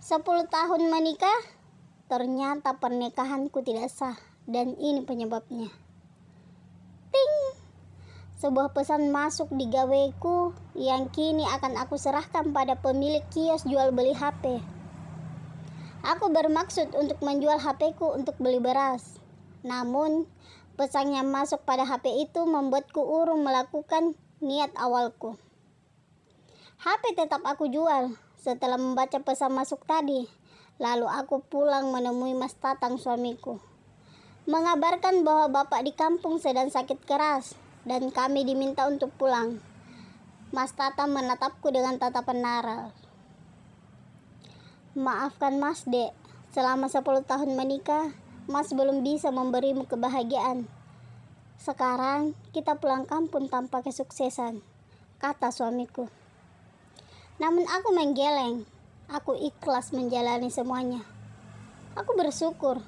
10 tahun menikah, ternyata pernikahanku tidak sah, dan ini penyebabnya. Ting! Sebuah pesan masuk di gaweku yang kini akan aku serahkan pada pemilik kios jual beli HP. Aku bermaksud untuk menjual HP-ku untuk beli beras. Namun, pesan yang masuk pada HP itu membuatku urung melakukan niat awalku. HP tetap aku jual setelah membaca pesan masuk tadi. Lalu aku pulang menemui Mas Tatang suamiku, mengabarkan bahwa bapak di kampung sedang sakit keras dan kami diminta untuk pulang. Mas Tatang menatapku dengan tatapan naral. Maafkan Mas Dek, selama 10 tahun menikah, Mas belum bisa memberimu kebahagiaan. Sekarang kita pulang kampung tanpa kesuksesan, kata suamiku. Namun aku menggeleng. Aku ikhlas menjalani semuanya. Aku bersyukur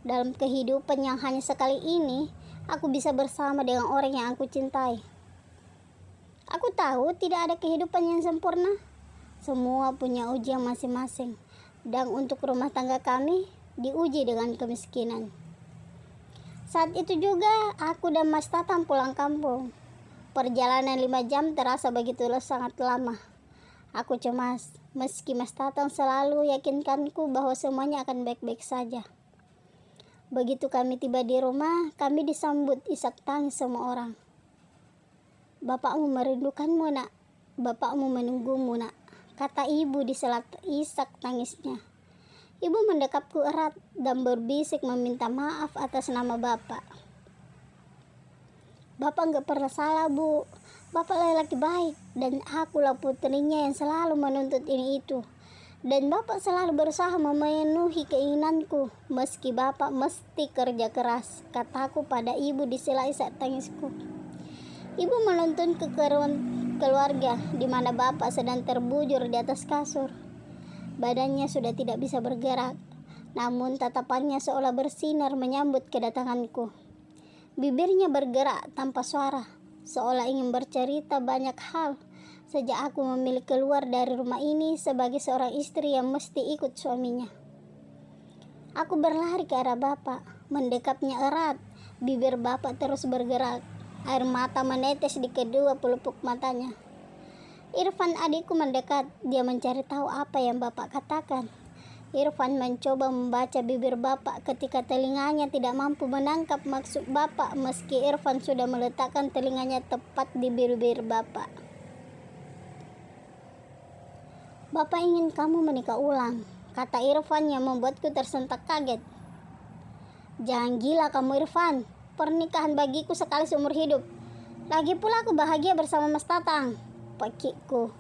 dalam kehidupan yang hanya sekali ini, aku bisa bersama dengan orang yang aku cintai. Aku tahu tidak ada kehidupan yang sempurna. Semua punya ujian masing-masing. Dan untuk rumah tangga kami, diuji dengan kemiskinan. Saat itu juga, aku dan Mas Tatang pulang kampung. Perjalanan 5 jam terasa begitu sangat lama. Aku cemas, meski Mas Tatang selalu yakinkanku bahwa semuanya akan baik-baik saja. Begitu kami tiba di rumah, kami disambut isak tangis semua orang. Bapakmu merindukanmu nak, bapakmu menunggumu nak, kata ibu di sela isak tangisnya. Ibu mendekapku erat dan berbisik meminta maaf atas nama bapak. Bapak gak pernah salah bu, bapak laki-laki baik dan akulah putrinya yang selalu menuntut ini itu. Dan bapak selalu berusaha memenuhi keinginanku meski bapak mesti kerja keras, kataku pada ibu di sela isak tangisku. Ibu menuntun ke keluarga di mana bapak sedang terbujur di atas kasur. Badannya sudah tidak bisa bergerak, namun tatapannya seolah bersinar menyambut kedatanganku. Bibirnya bergerak tanpa suara, seolah ingin bercerita banyak hal sejak aku memilih keluar dari rumah ini sebagai seorang istri yang mesti ikut suaminya. Aku berlari ke arah bapak, mendekapnya erat. Bibir bapak terus bergerak, air mata menetes di kedua pelupuk matanya. Irfan adikku mendekat, dia mencari tahu apa yang bapak katakan. Irfan mencoba membaca bibir bapak ketika telinganya tidak mampu menangkap maksud bapak meski Irfan sudah meletakkan telinganya tepat di bibir bapak. Bapak ingin kamu menikah ulang, kata Irfan yang membuatku tersentak kaget. Jangan gila kamu Irfan, pernikahan bagiku sekali seumur hidup. Lagi pula aku bahagia bersama Mas Tatang, pakikku.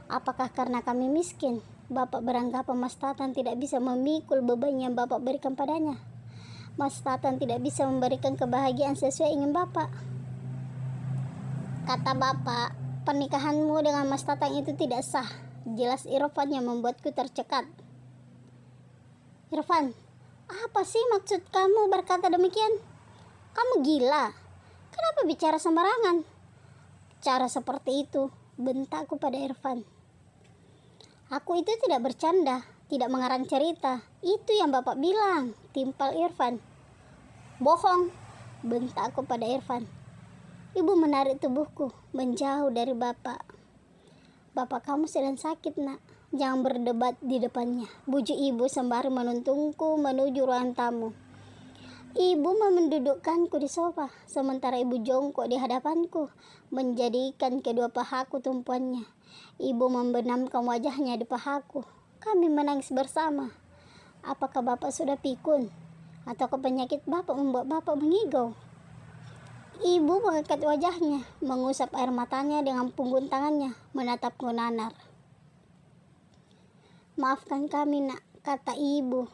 Apakah karena kami miskin? Bapak beranggapan Mas Tatang tidak bisa memikul beban yang bapak berikan padanya. Mas Tatang tidak bisa memberikan kebahagiaan sesuai ingin bapak. Kata bapak, pernikahanmu dengan Mas Tatang itu tidak sah. Jelas Irfan yang membuatku tercekat. Irfan, apa sih maksud kamu berkata demikian? Kamu gila. Kenapa bicara sembarangan? Cara seperti itu, bentakku pada Irfan. Aku itu tidak bercanda, tidak mengarang cerita. Itu yang bapak bilang, timpal Irfan. Bohong, bentakku pada Irfan. Ibu menarik tubuhku, menjauh dari bapak. Bapak kamu sedang sakit nak, jangan berdebat di depannya, bujuk ibu sembari menuntunku menuju ruang tamu. Ibu mendudukkanku di sofa, sementara ibu jongkok di hadapanku, menjadikan kedua pahaku tumpuannya. Ibu membenamkan wajahnya di pahaku. Kami menangis bersama. Apakah bapak sudah pikun? Ataukah penyakit bapak membuat bapak mengigau? Ibu mengangkat wajahnya, mengusap air matanya dengan punggung tangannya, menatapku nanar. Maafkan kami nak, kata ibu.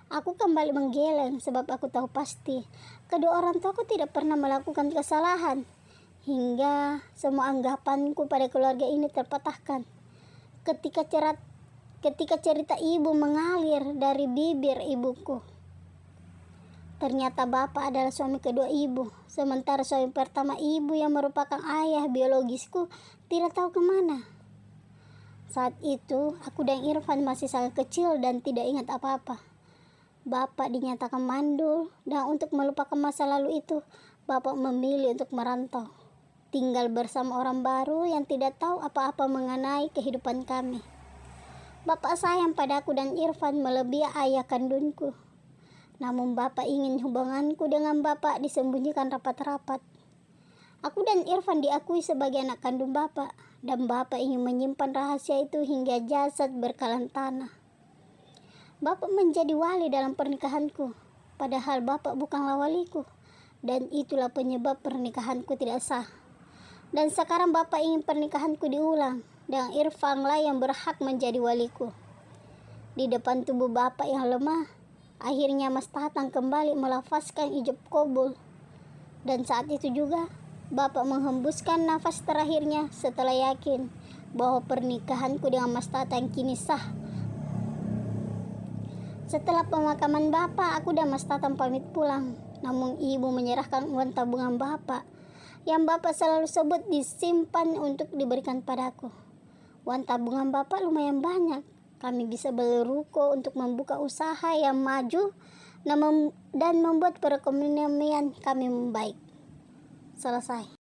Aku kembali menggeleng sebab aku tahu pasti kedua orang tuaku tidak pernah melakukan kesalahan. Hingga semua anggapanku pada keluarga ini terpatahkan. Ketika cerita ibu mengalir dari bibir ibuku. Ternyata bapak adalah suami kedua ibu. Sementara suami pertama ibu yang merupakan ayah biologisku tidak tahu kemana. Saat itu, aku dan Irfan masih sangat kecil dan tidak ingat apa-apa. Bapak dinyatakan mandul, dan untuk melupakan masa lalu itu, Bapak memilih untuk merantau, tinggal bersama orang baru yang tidak tahu apa-apa mengenai kehidupan kami. Bapak sayang padaku dan Irfan melebihi ayah kandungku. Namun Bapak ingin hubunganku dengan Bapak disembunyikan rapat-rapat. Aku dan Irfan diakui sebagai anak kandung Bapak, dan Bapak ingin menyimpan rahasia itu hingga jasad berkalan tanah. Bapak menjadi wali dalam pernikahanku, padahal Bapak bukanlah waliku, dan itulah penyebab pernikahanku tidak sah. Dan sekarang Bapak ingin pernikahanku diulang, dan Irfanlah yang berhak menjadi waliku. Di depan tubuh Bapak yang lemah, akhirnya Mas Tatang kembali melafazkan ijab kabul. Dan saat itu juga, Bapak menghembuskan nafas terakhirnya setelah yakin bahwa pernikahanku dengan Mas Tatang kini sah. Setelah pemakaman Bapak, aku dan Mas Tatang pamit pulang. Namun ibu menyerahkan uang tabungan Bapak yang Bapak selalu sebut disimpan untuk diberikan padaku. Uang tabungan Bapak lumayan banyak. Kami bisa beli ruko untuk membuka usaha yang maju dan membuat perekonomian kami membaik. Selesai.